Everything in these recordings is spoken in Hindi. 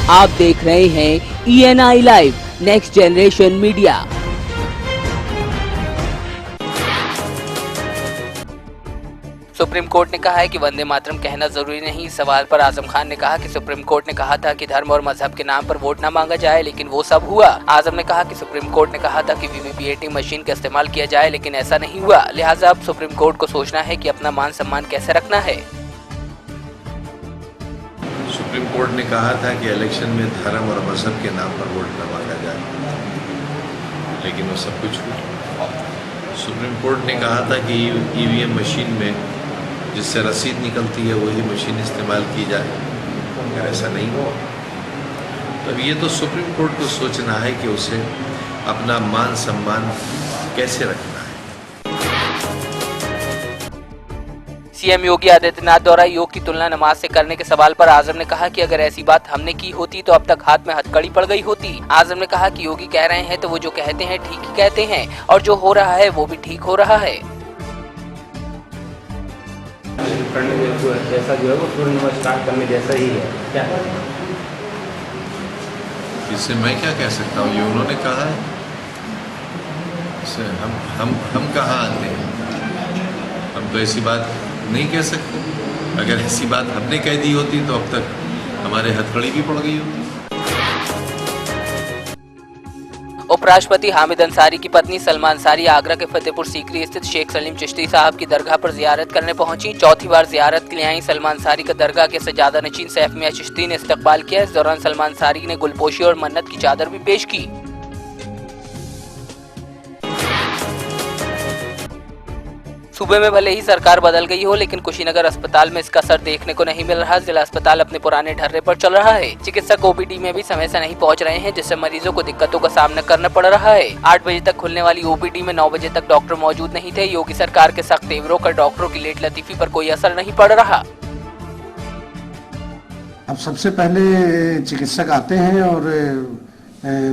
आप देख रहे हैं ENI live next generation media. Supreme court ने कहा है कि वंदे मातरम कहना जरूरी नहीं। इस सवाल पर आजम खान ने कहा कि सुप्रीम कोर्ट ने कहा था कि धर्म और मजहब के नाम पर वोट न मांगा जाए, लेकिन वो सब हुआ। आजम ने कहा कि सुप्रीम कोर्ट ने कहा था कि वीवीपीएटी मशीन का इस्तेमाल किया जाए, लेकिन ऐसा नहीं हुआ। लिहाजा अब सुप्रीम कोर्ट को सोचना है कि अपना मान सम्मान कैसे रखना है। सुप्रीम कोर्ट ने कहा था कि इलेक्शन में धर्म और मजहब के नाम पर वोट न मांगा जाए, लेकिन वो सब कुछ हुआ। सुप्रीम कोर्ट ने कहा था कि ईवीएम मशीन में जिससे रसीद निकलती है वही मशीन इस्तेमाल की जाए, अगर ऐसा नहीं हो तो ये तो सुप्रीम कोर्ट को सोचना है कि उसे अपना मान सम्मान कैसे रखना है। सीएम योगी आदित्यनाथ द्वारा योग की तुलना नमाज से करने के सवाल पर आजम ने कहा कि अगर ऐसी बात हमने की होती तो अब तक हाथ में हथकड़ी पड़ गई होती। आजम ने कहा कि योगी कह रहे हैं तो वो जो कहते हैं ठीक ही कहते हैं, और जो हो रहा है वो भी ठीक हो रहा है। जैसा जो है वो सूर्य नमस्कार करने जैसा ही है क्या? इससे मैं क्या कह सकता हूँ, ये उन्होंने कहा है। इससे हम कहाँ आते हैं? हम तो ऐसी बात नहीं कह सकते। अगर ऐसी बात हमने कह दी होती तो अब तक हमारे हथकड़ी भी पड़ गई होती। उपराष्ट्रपति हामिद अंसारी की पत्नी सलमा अंसारी आगरा के फतेहपुर सीकरी स्थित शेख सलीम चिश्ती साहब की दरगाह पर जियारत करने पहुंची। चौथी बार जियारत के लिए आई सलमा अंसारी का दरगाह के सजादा नशीन सैफ मियां चिश्ती ने इस्तकबाल किया। इस दौरान सलमा अंसारी ने गुलपोशी और मन्नत की चादर भी पेश की। सूबे में भले ही सरकार बदल गई हो, लेकिन कुशीनगर अस्पताल में इसका असर देखने को नहीं मिल रहा। जिला अस्पताल अपने पुराने ढर्रे पर चल रहा है। चिकित्सक ओपीडी में भी समय से नहीं पहुंच रहे हैं, जिससे मरीजों को दिक्कतों का सामना करना पड़ रहा है। 8 बजे तक खुलने वाली ओपीडी में 9 बजे तक डॉक्टर मौजूद नहीं थे। योगी सरकार के सख्त तेवरों का डॉक्टरों की लेट लतीफी पर कोई असर नहीं पड़ रहा। अब सबसे पहले चिकित्सक आते हैं और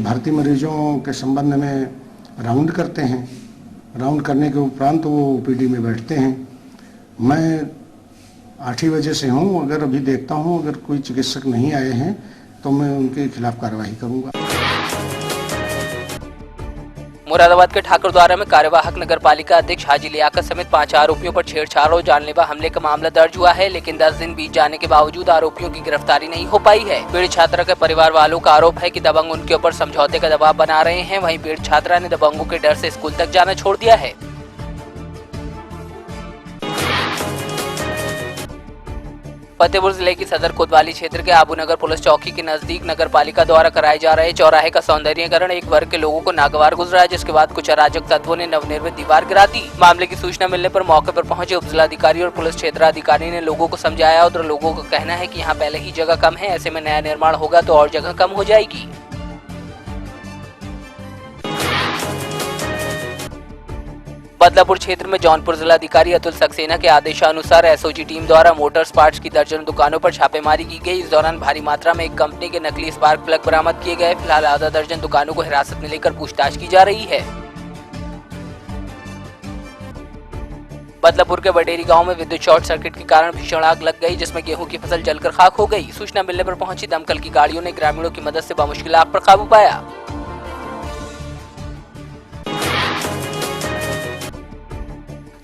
भर्ती मरीजों के संबंध में राउंड करते हैं। राउंड करने के उपरांत वो ओपीडी में बैठते हैं। मैं 8 ही बजे से हूँ। अगर अभी देखता हूँ अगर कोई चिकित्सक नहीं आए हैं तो मैं उनके खिलाफ कार्रवाई करूँगा। मुरादाबाद के ठाकुरद्वारा में कार्यवाहक नगर पालिका अध्यक्ष हाजी लियाकत समेत 5 आरोपियों पर छेड़छाड़ और जानलेवा हमले का मामला दर्ज हुआ है, लेकिन 10 दिन बीत जाने के बावजूद आरोपियों की गिरफ्तारी नहीं हो पाई है। पीड़ित छात्रा के परिवार वालों का आरोप है कि दबंग उनके ऊपर समझौते का दबाव बना रहे हैं। वहीं पीड़ित छात्रा ने दबंगों के डर से स्कूल तक जाना छोड़ दिया है। फतेहपुर जिले की सदर कोतवाली क्षेत्र के आबूनगर पुलिस चौकी के नजदीक नगर पालिका द्वारा कराए जा रहे चौराहे का सौंदर्यीकरण एक वर्ग के लोगों को नागवार गुजरा, जिसके बाद कुछ अराजक तत्वों ने नवनिर्मित दीवार गिरा दी। मामले की सूचना मिलने पर मौके पर पहुंचे उप जिलाधिकारी और पुलिस क्षेत्राधिकारी ने लोगों को समझाया। और लोगों का कहना है कि यहाँ पहले ही जगह कम है, ऐसे में नया निर्माण होगा तो और जगह कम हो जाएगी। बदलापुर क्षेत्र में जौनपुर जिलाधिकारी अतुल सक्सेना के आदेशानुसार एसओजी टीम द्वारा मोटर्स पार्ट्स की दर्जनों दुकानों पर छापेमारी की गई। इस दौरान भारी मात्रा में एक कंपनी के नकली स्पार्क प्लग बरामद किए गए। फिलहाल आधा दर्जन दुकानों को हिरासत में लेकर पूछताछ की जा रही है। बदलापुर के बडेरी गांव में विद्युत शॉर्ट सर्किट के कारण भीषण आग लग गई, जिसमें गेहूं की फसल जलकर खाक हो गई। सूचना मिलने पर पहुंची दमकल की गाड़ियों ने ग्रामीणों की मदद से बामुश्किल आग पर काबू पाया।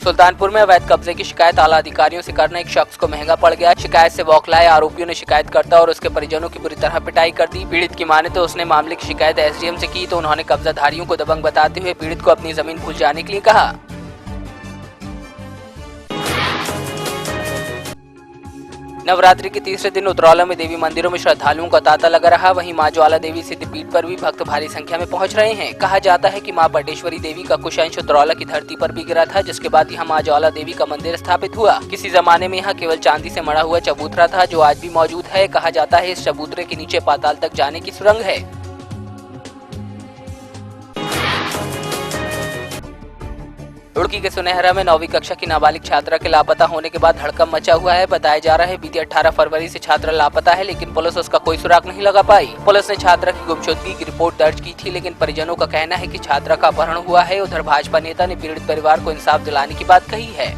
सुल्तानपुर में अवैध कब्जे की शिकायत आला अधिकारियों से करना एक शख्स को महंगा पड़ गया। शिकायत से बौखलाए आरोपियों ने शिकायतकर्ता और उसके परिजनों की बुरी तरह पिटाई कर दी। पीड़ित की माने तो उसने मामले की शिकायत एसडीएम से की तो उन्होंने कब्जाधारियों को दबंग बताते हुए पीड़ित को अपनी जमीन भूल जाने के लिए कहा। नवरात्रि के तीसरे दिन उतरौला में देवी मंदिरों में श्रद्धालुओं का तांता लगा रहा। वहीं मां ज्वाला देवी सिद्धपीठ पर भी भक्त भारी संख्या में पहुंच रहे हैं। कहा जाता है कि मां पटेश्वरी देवी का कुछ अंश उतरौला की धरती पर भी गिरा था, जिसके बाद यहां मां ज्वाला देवी का मंदिर स्थापित हुआ। किसी जमाने में यहाँ केवल चांदी से मढ़ा हुआ चबूतरा था, जो आज भी मौजूद है। कहा जाता है इस चबूतरे के नीचे पाताल तक जाने की सुरंग है। रुड़की के सुनहरा में 9वीं कक्षा की नाबालिग छात्रा के लापता होने के बाद हड़कंप मचा हुआ है। बताया जा रहा है बीती 18 फरवरी से छात्रा लापता है, लेकिन पुलिस उसका कोई सुराग नहीं लगा पाई। पुलिस ने छात्रा की गुमशुदगी की रिपोर्ट दर्ज की थी, लेकिन परिजनों का कहना है कि छात्रा का अपहरण हुआ है। उधर भाजपा नेता ने पीड़ित परिवार को इंसाफ दिलाने की बात कही है।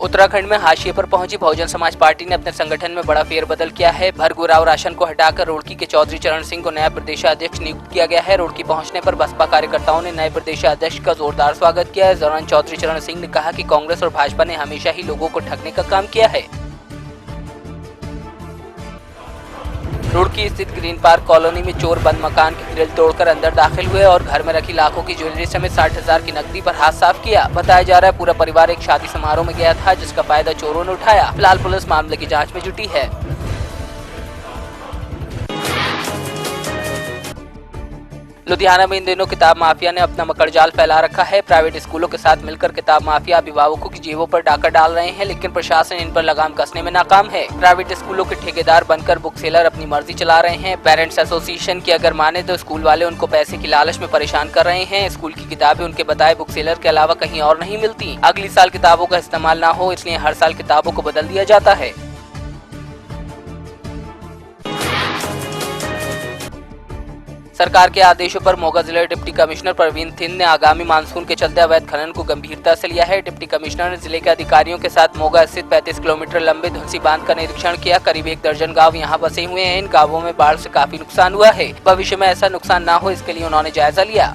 उत्तराखंड में हाशिए पर पहुंची बहुजन समाज पार्टी ने अपने संगठन में बड़ा फेरबदल किया है। भरगुराव राशन को हटाकर रुड़की के चौधरी चरण सिंह को नया प्रदेशाध्यक्ष नियुक्त किया गया है। रुड़की पहुंचने पर बसपा कार्यकर्ताओं ने नए प्रदेशाध्यक्ष का जोरदार स्वागत किया है। इस दौरान चौधरी चरण सिंह ने कहा कि कांग्रेस और भाजपा ने हमेशा ही लोगों को ठगने का काम किया है। रुड़की स्थित ग्रीन पार्क कॉलोनी में चोर बंद मकान की ग्रिल तोड़कर अंदर दाखिल हुए और घर में रखी लाखों की ज्वेलरी समेत 60,000 की नकदी पर हाथ साफ किया। बताया जा रहा है पूरा परिवार एक शादी समारोह में गया था, जिसका फायदा चोरों ने उठाया। फिलहाल पुलिस मामले की जांच में जुटी है। लुधियाना में इन दिनों किताब माफिया ने अपना मकड़जाल फैला रखा है। प्राइवेट स्कूलों के साथ मिलकर किताब माफिया अभिभावकों की जेबों पर डाका डाल रहे हैं, लेकिन प्रशासन इन पर लगाम कसने में नाकाम है। प्राइवेट स्कूलों के ठेकेदार बनकर बुक सेलर अपनी मर्जी चला रहे हैं। पेरेंट्स एसोसिएशन की अगर माने तो स्कूल वाले उनको पैसे की लालच में परेशान कर रहे हैं। स्कूल की किताबें उनके बताए बुक सेलर के अलावा कहीं और नहीं मिलती। अगली साल किताबों का इस्तेमाल न हो, इसलिए हर साल किताबों को बदल दिया जाता है। सरकार के आदेशों पर मोगा जिले डिप्टी कमिश्नर परवीन थिन ने आगामी मानसून के चलते अवैध खनन को गंभीरता से लिया है। डिप्टी कमिश्नर ने जिले के अधिकारियों के साथ मोगा स्थित 35 किलोमीटर लंबे धुंसी बांध का निरीक्षण किया। करीब 1 दर्जन गांव यहां बसे हुए हैं। इन गांवों में बाढ़ से काफी नुकसान हुआ है। भविष्य में ऐसा नुकसान न हो, इसके लिए उन्होंने जायजा लिया।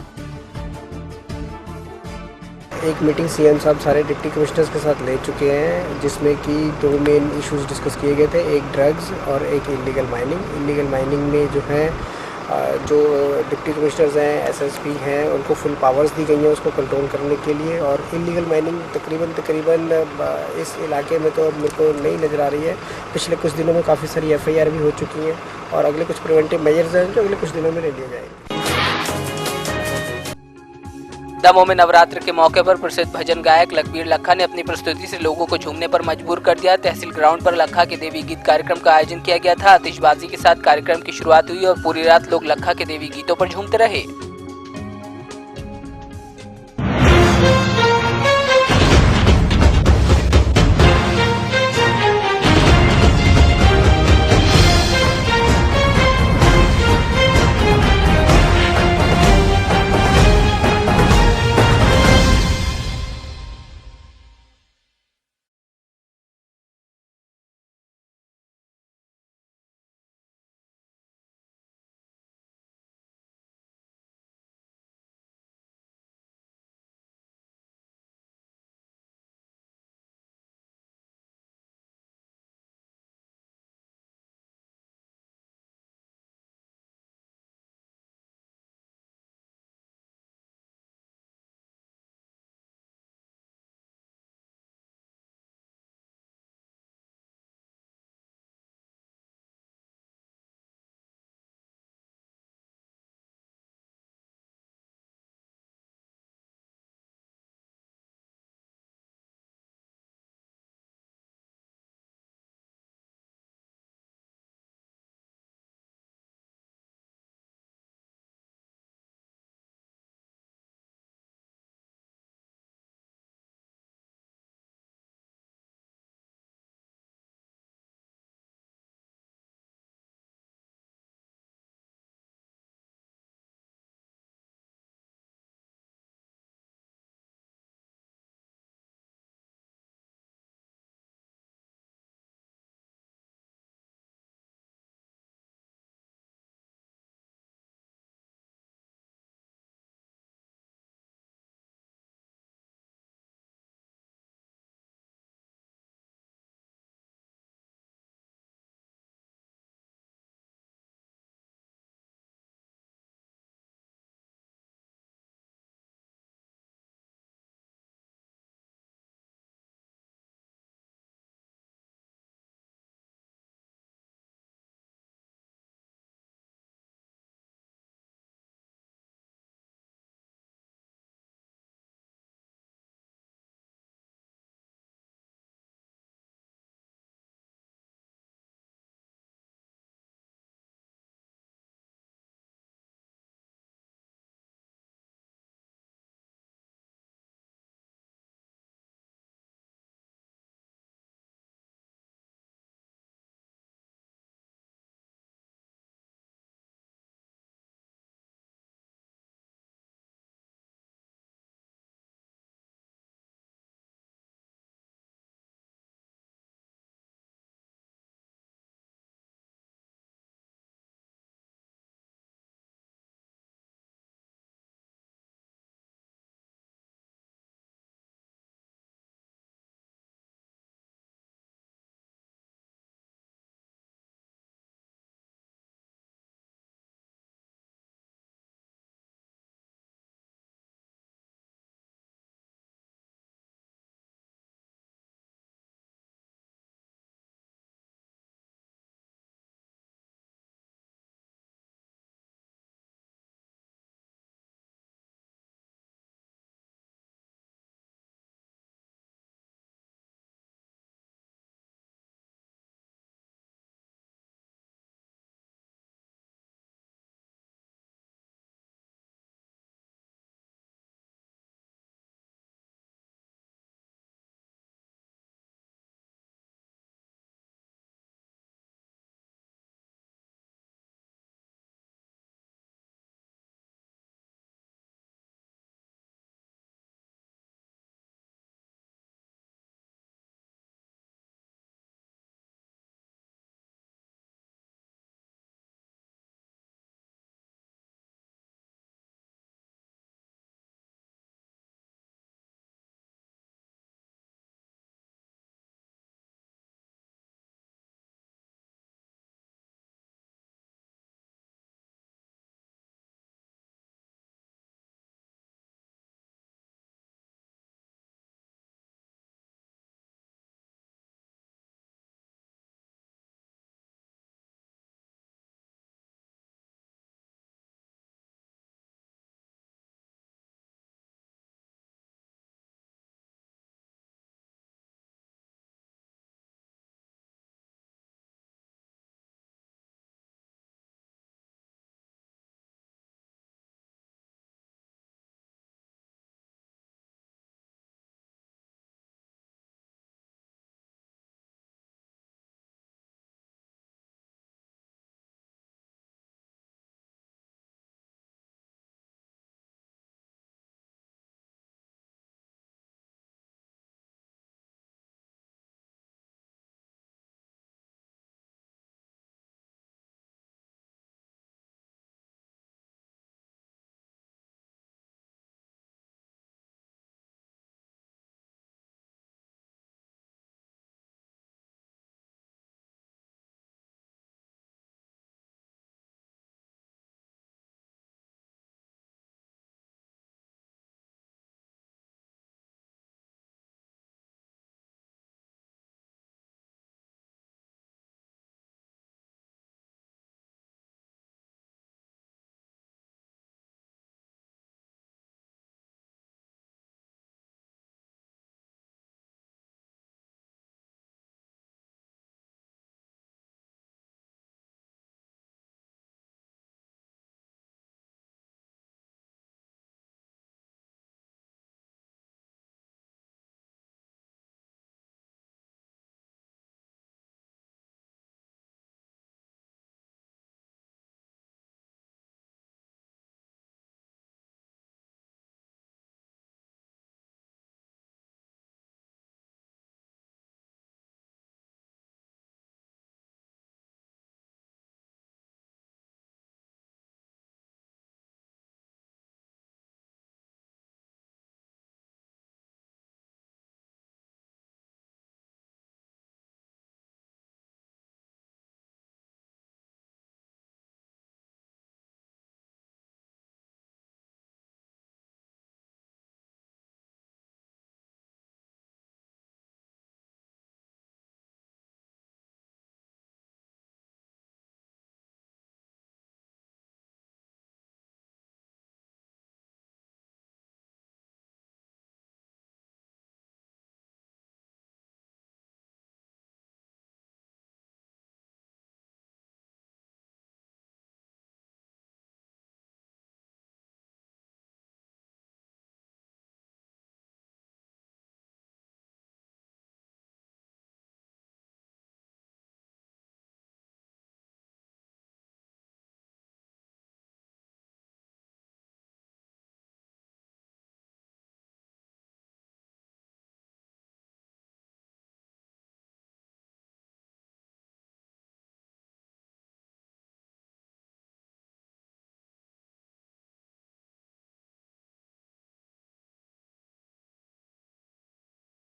एक मीटिंग सीएम साहब सारे डिप्टी कमिश्नर्स के साथ ले चुके हैं, जिसमें कि 2 मेन इश्यूज डिस्कस किए गए थे, एक ड्रग्स और एक इलीगल माइनिंग। इलीगल माइनिंग में जो है जो डिप्टी कमिश्नर्स हैं, एसएसपी हैं, उनको फुल पावर्स दी गई हैं उसको कंट्रोल करने के लिए। और इलीगल माइनिंग तकरीबन इस इलाके में तो अब मेरे को नहीं नज़र आ रही है। पिछले कुछ दिनों में काफ़ी सारी एफआईआर भी हो चुकी हैं और अगले कुछ प्रिवेंटिव मेजर्स हैं जो अगले कुछ दिनों में ले लिए जाएंगे। दमोह में नवरात्र के मौके पर प्रसिद्ध भजन गायक लखबीर लखा ने अपनी प्रस्तुति से लोगों को झूमने पर मजबूर कर दिया। तहसील ग्राउंड पर लखा के देवी गीत कार्यक्रम का आयोजन किया गया था। आतिशबाजी के साथ कार्यक्रम की शुरुआत हुई और पूरी रात लोग लखा के देवी गीतों पर झूमते रहे।